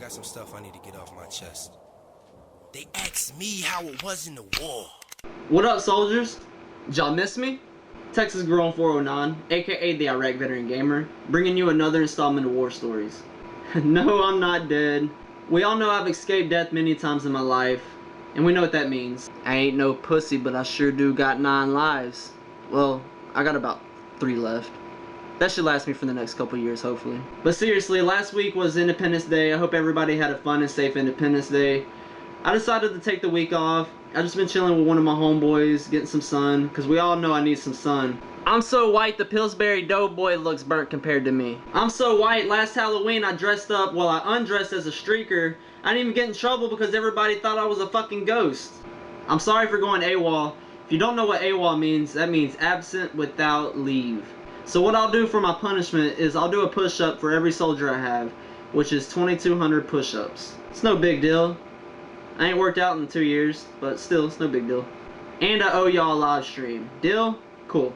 got some stuff I need to get off my chest. They asked me how it was in the war. What up, soldiers? Did y'all miss me? Texas Girl 409, aka the Iraq Veteran Gamer, bringing you another installment of War Stories. No, I'm not dead. We all know I've escaped death many times in my life, and we know what that means. I ain't no pussy, but I sure do got 9 lives. Well, I got about 3 left. That should last me for the next couple years, hopefully. But seriously, last week was Independence Day. I hope everybody had a fun and safe Independence Day. I decided to take the week off. I've just been chilling with one of my homeboys, getting some sun, because we all know I need some sun. I'm so white, the Pillsbury Doughboy looks burnt compared to me. I'm so white, last Halloween I dressed up, well, I undressed as a streaker. I didn't even get in trouble because everybody thought I was a fucking ghost. I'm sorry for going AWOL. If you don't know what AWOL means, that means absent without leave. So what I'll do for my punishment is I'll do a push-up for every soldier I have, which is 2,200 push-ups. It's no big deal. I ain't worked out in 2 years, but still, it's no big deal. And I owe y'all a live stream. Deal? Cool.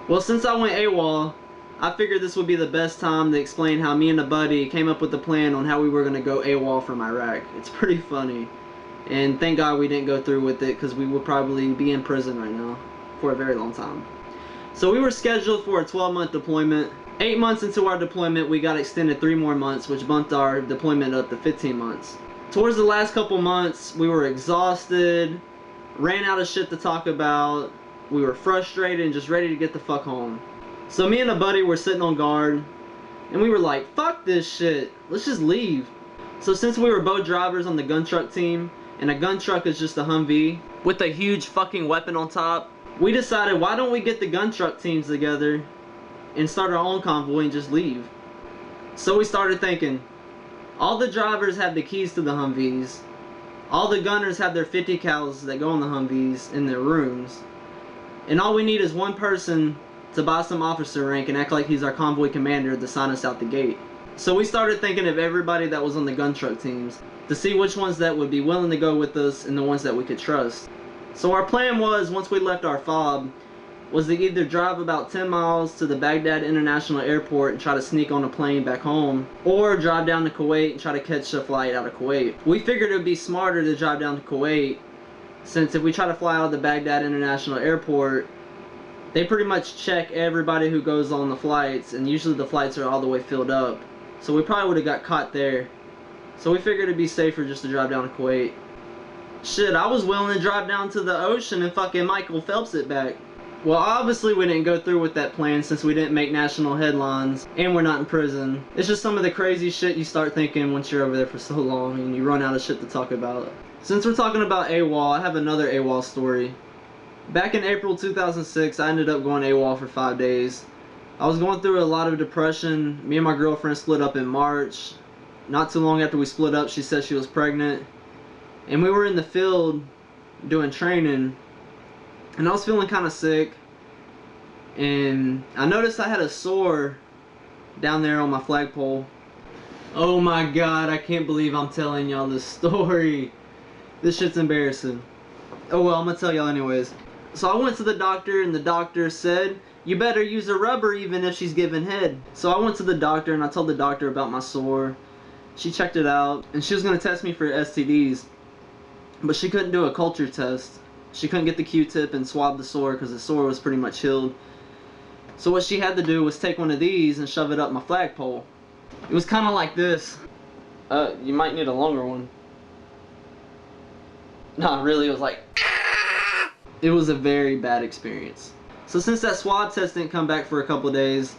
Well, since I went AWOL, I figured this would be the best time to explain how me and a buddy came up with the plan on how we were going to go AWOL from Iraq. It's pretty funny. And thank God we didn't go through with it, because we would probably be in prison right now for a very long time. So we were scheduled for a 12-month deployment. 8 months into our deployment, we got extended 3 more months, which bumped our deployment up to 15 months. Towards the last couple months, we were exhausted, ran out of shit to talk about, we were frustrated and just ready to get the fuck home. So me and a buddy were sitting on guard, and we were like, fuck this shit, let's just leave. So since we were both drivers on the gun truck team, and a gun truck is just a Humvee, with a huge fucking weapon on top, we decided, why don't we get the gun truck teams together and start our own convoy and just leave? So we started thinking, all the drivers have the keys to the Humvees. All the gunners have their 50 cals that go on the Humvees in their rooms. And all we need is one person to buy some officer rank and act like he's our convoy commander to sign us out the gate. So we started thinking of everybody that was on the gun truck teams to see which ones that would be willing to go with us and the ones that we could trust. So our plan was, once we left our fob, was to either drive about 10 miles to the Baghdad International Airport and try to sneak on a plane back home, or drive down to Kuwait and try to catch a flight out of Kuwait. We figured it would be smarter to drive down to Kuwait, since if we try to fly out of the Baghdad International Airport, they pretty much check everybody who goes on the flights, and usually the flights are all the way filled up. So we probably would have got caught there. So we figured it'd be safer just to drive down to Kuwait. Shit, I was willing to drive down to the ocean and fucking Michael Phelps it back. Well, obviously we didn't go through with that plan since we didn't make national headlines and we're not in prison. It's just some of the crazy shit you start thinking once you're over there for so long and you run out of shit to talk about. Since we're talking about AWOL, I have another AWOL story. Back in April 2006, I ended up going AWOL for 5 days. I was going through a lot of depression. Me and my girlfriend split up in March. Not too long after we split up, she said she was pregnant. And we were in the field doing training. And I was feeling kind of sick, and I noticed I had a sore down there on my flagpole. Oh my god, I can't believe I'm telling y'all this story. This shit's embarrassing. Oh well, I'm gonna tell y'all anyways. So I went to the doctor, and the doctor said, you better use a rubber even if she's giving head. So I went to the doctor and I told the doctor about my sore. She checked it out, and she was gonna test me for STDs, but she couldn't do a culture test. She couldn't get the Q-tip and swab the sore because the sore was pretty much healed. So what she had to do was take one of these and shove it up my flagpole. It was kind of like this. You might need a longer one. Nah, really, it was like... It was a very bad experience. So since that swab test didn't come back for a couple of days,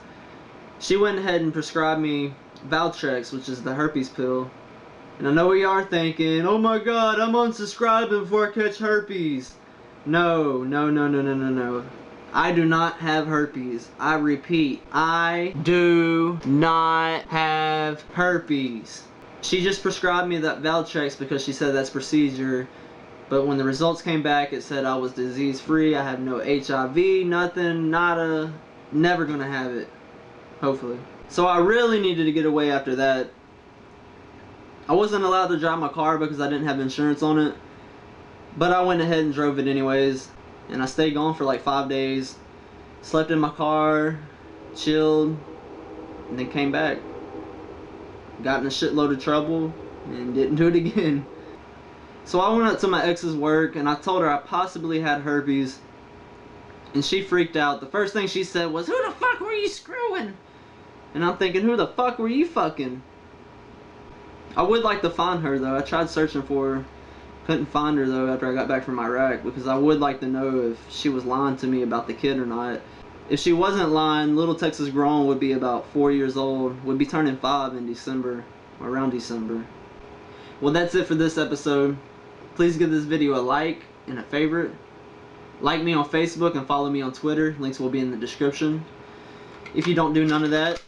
she went ahead and prescribed me Valtrex, which is the herpes pill. And I know what you are thinking, oh my god, I'm unsubscribing before I catch herpes. No. I do not have herpes. I repeat, I do not have herpes. She just prescribed me that Valtrex because she said that's procedure. But when the results came back, it said I was disease free, I have no HIV, nothing, nada, never gonna have it. Hopefully. So I really needed to get away after that. I wasn't allowed to drive my car because I didn't have insurance on it. But I went ahead and drove it anyways. And I stayed gone for like 5 days. Slept in my car, chilled, and then came back. Got in a shitload of trouble. and didn't do it again. So I went up to my ex's work and I told her I possibly had herpes, and she freaked out. The first thing she said was, "Who the fuck were you screwing?" And I'm thinking, who the fuck were you fucking? I would like to find her though. I tried searching for her. Couldn't find her though after I got back from Iraq, because I would like to know if she was lying to me about the kid or not. If she wasn't lying, little Texas Grown would be about 4 years old. Would be turning 5 in December, around December. Well, that's it for this episode. Please give this video a like and a favorite. Like me on Facebook and follow me on Twitter. Links will be in the description. If you don't do none of that,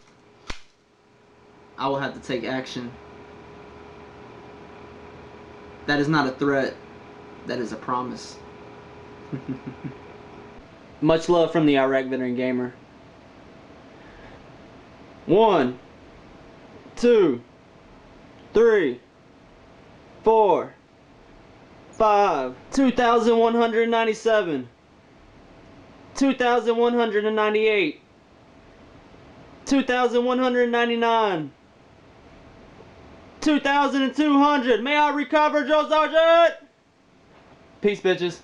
I will have to take action. That is not a threat. That is a promise. Much love from the Iraq Veteran Gamer. 1, 2, 3, 4, 5, 2,197, 2,198, 2,199, 2,200. May I recover, Joe Sergeant? Peace, bitches.